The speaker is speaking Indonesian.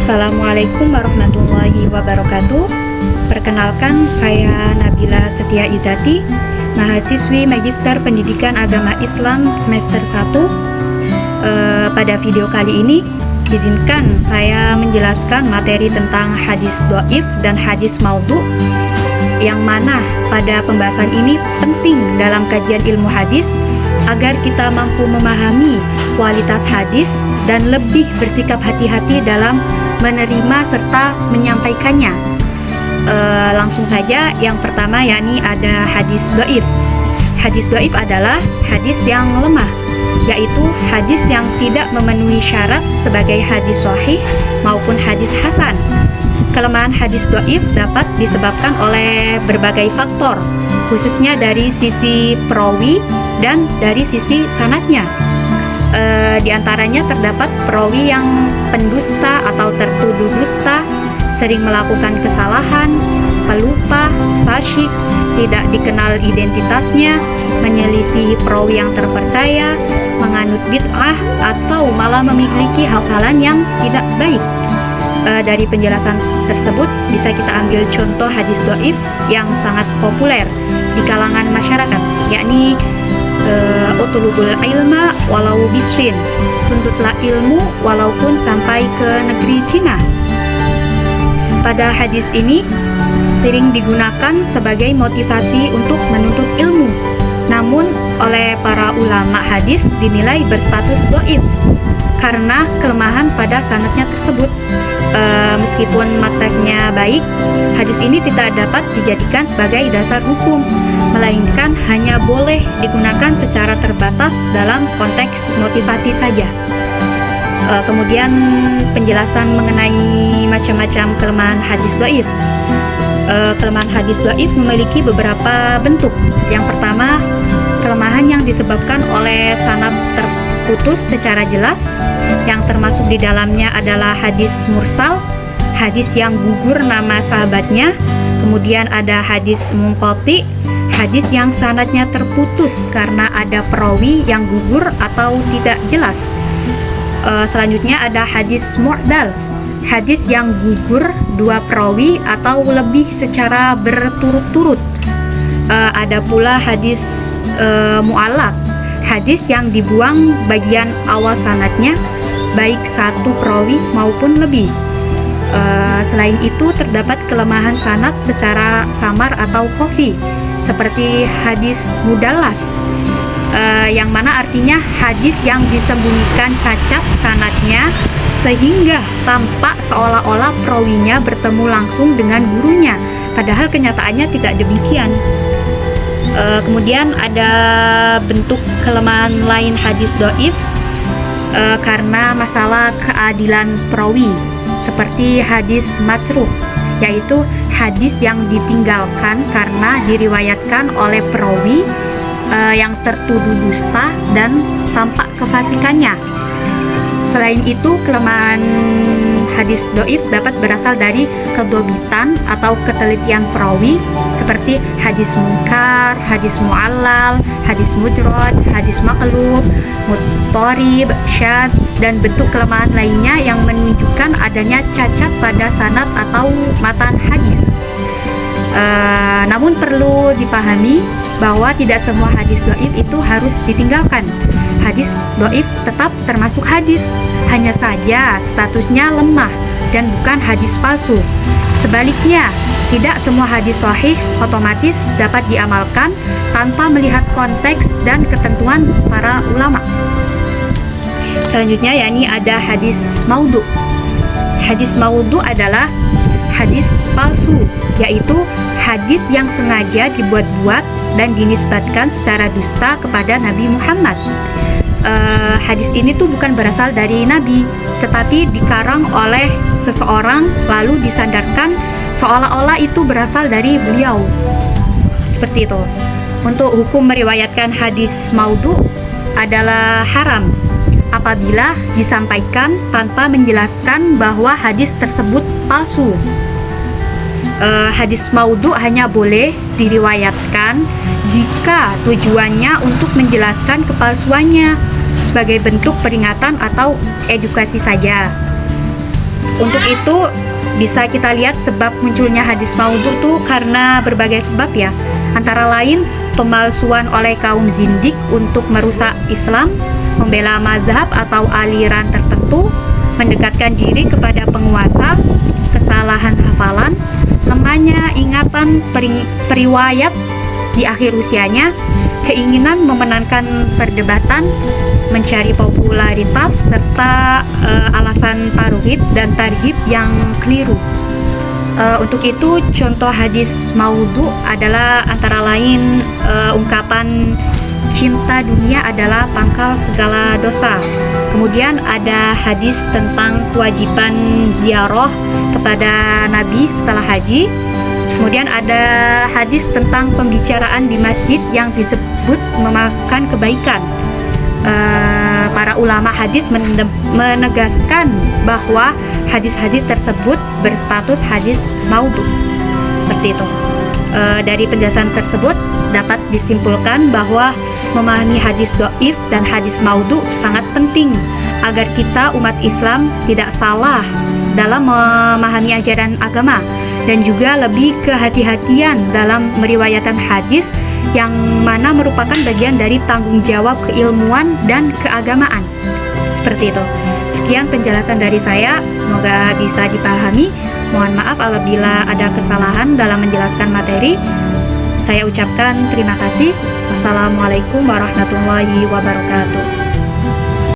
Assalamualaikum warahmatullahi wabarakatuh. Perkenalkan, saya Nabila Setia Izati, mahasiswi Magister Pendidikan Agama Islam semester 1. Pada video kali ini, izinkan saya menjelaskan materi tentang hadis dhaif dan hadis maudhu, yang mana pada pembahasan ini penting dalam kajian ilmu hadis agar kita mampu memahami kualitas hadis dan lebih bersikap hati-hati dalam menerima serta menyampaikannya. Langsung saja, yang pertama yakni ada hadis dhaif. Hadis dhaif adalah hadis yang lemah, yaitu hadis yang tidak memenuhi syarat sebagai hadis sahih maupun hadis hasan. Kelemahan hadis dhaif dapat disebabkan oleh berbagai faktor, khususnya dari sisi perawi dan dari sisi sanadnya. Di antaranya terdapat perawi yang pendusta atau tertuduh dusta, sering melakukan kesalahan, pelupa, fasyik, tidak dikenal identitasnya, menyelisihi perawi yang terpercaya, menganut bid'ah, atau malah memiliki hafalan yang tidak baik. Dari penjelasan tersebut bisa kita ambil contoh hadis dhaif yang sangat populer di kalangan masyarakat, yakni utulubul ilma walau bisrin, tuntutlah ilmu walaupun sampai ke negeri Cina. Pada hadis ini sering digunakan sebagai motivasi untuk menuntut ilmu, namun oleh para ulama hadis dinilai berstatus dhaif karena kelemahan pada sanadnya tersebut. Meskipun matanya baik, hadis ini tidak dapat dijadikan sebagai dasar hukum, melainkan hanya boleh digunakan secara terbatas dalam konteks motivasi saja. Kemudian penjelasan mengenai macam-macam kelemahan hadis dhaif. Kelemahan hadis dhaif memiliki beberapa bentuk. Yang pertama, kelemahan yang disebabkan oleh sanad terputus secara jelas, yang termasuk di dalamnya adalah hadis mursal, hadis yang gugur nama sahabatnya. Kemudian ada hadis munqati, hadis yang sanadnya terputus karena ada perawi yang gugur atau tidak jelas. Selanjutnya ada hadis mu'dal, hadis yang gugur dua perawi atau lebih secara berturut-turut. Ada pula hadis mu'allaq, hadis yang dibuang bagian awal sanadnya, baik satu perawi maupun lebih. Selain itu terdapat kelemahan sanad secara samar atau khafi, seperti hadis mudallas, yang mana artinya hadis yang disembunyikan cacat sanadnya sehingga tampak seolah-olah perawinya bertemu langsung dengan gurunya, padahal kenyataannya tidak demikian. Kemudian ada bentuk kelemahan lain hadis dhaif karena masalah keadilan perawi, seperti hadis matruh, yaitu hadis yang ditinggalkan karena diriwayatkan oleh perawi yang tertuduh dusta dan tampak kefasikannya. Selain itu, kelemahan hadis dhaif dapat berasal dari kedobitan atau ketelitian perawi, seperti hadis munkar, hadis mu'allal, hadis mudraj, hadis maqlub, muttarib, syad, dan bentuk kelemahan lainnya yang menunjukkan adanya cacat pada sanad atau matan hadis. Namun perlu dipahami bahwa tidak semua hadis dhaif itu harus ditinggalkan. Hadis dhaif tetap termasuk hadis, hanya saja statusnya lemah dan bukan hadis palsu. Sebaliknya, tidak semua hadis sahih otomatis dapat diamalkan tanpa melihat konteks dan ketentuan para ulama. Selanjutnya yakni ada hadis maudhu. Hadis maudhu adalah hadis palsu, yaitu hadis yang sengaja dibuat-buat dan dinisbatkan secara dusta kepada Nabi Muhammad. Hadis ini tuh bukan berasal dari Nabi, tetapi dikarang oleh seseorang lalu disandarkan seolah-olah itu berasal dari beliau. Seperti itu. Untuk hukum meriwayatkan hadis maudhu adalah haram apabila disampaikan tanpa menjelaskan bahwa hadis tersebut palsu. Hadis maudhu hanya boleh diriwayatkan jika tujuannya untuk menjelaskan kepalsuannya sebagai bentuk peringatan atau edukasi saja. Untuk itu bisa kita lihat sebab munculnya hadis maudhu itu karena berbagai sebab ya. Antara lain pemalsuan oleh kaum zindik untuk merusak Islam, membela mazhab atau aliran tertentu, mendekatkan diri kepada penguasa, kesalahan hafalan, lemahnya ingatan periwayat di akhir usianya, keinginan memenangkan perdebatan, mencari popularitas, serta alasan targhib dan tarhib yang keliru. Untuk itu contoh hadis maudhu adalah antara lain ungkapan cinta dunia adalah pangkal segala dosa. Kemudian ada hadis tentang kewajiban ziarah kepada Nabi setelah haji. Kemudian ada hadis tentang pembicaraan di masjid yang disebut memakan kebaikan. Para ulama hadis menegaskan bahwa hadis-hadis tersebut berstatus hadis maudhu. Seperti itu. Dari penjelasan tersebut dapat disimpulkan bahwa memahami hadis dhaif dan hadis maudhu sangat penting agar kita umat Islam tidak salah dalam memahami ajaran agama, dan juga lebih kehati-hatian dalam meriwayatkan hadis yang mana merupakan bagian dari tanggung jawab keilmuan dan keagamaan. Seperti itu. Sekian penjelasan dari saya, semoga bisa dipahami. Mohon maaf apabila ada kesalahan dalam menjelaskan materi. Saya ucapkan terima kasih. Wassalamualaikum warahmatullahi wabarakatuh.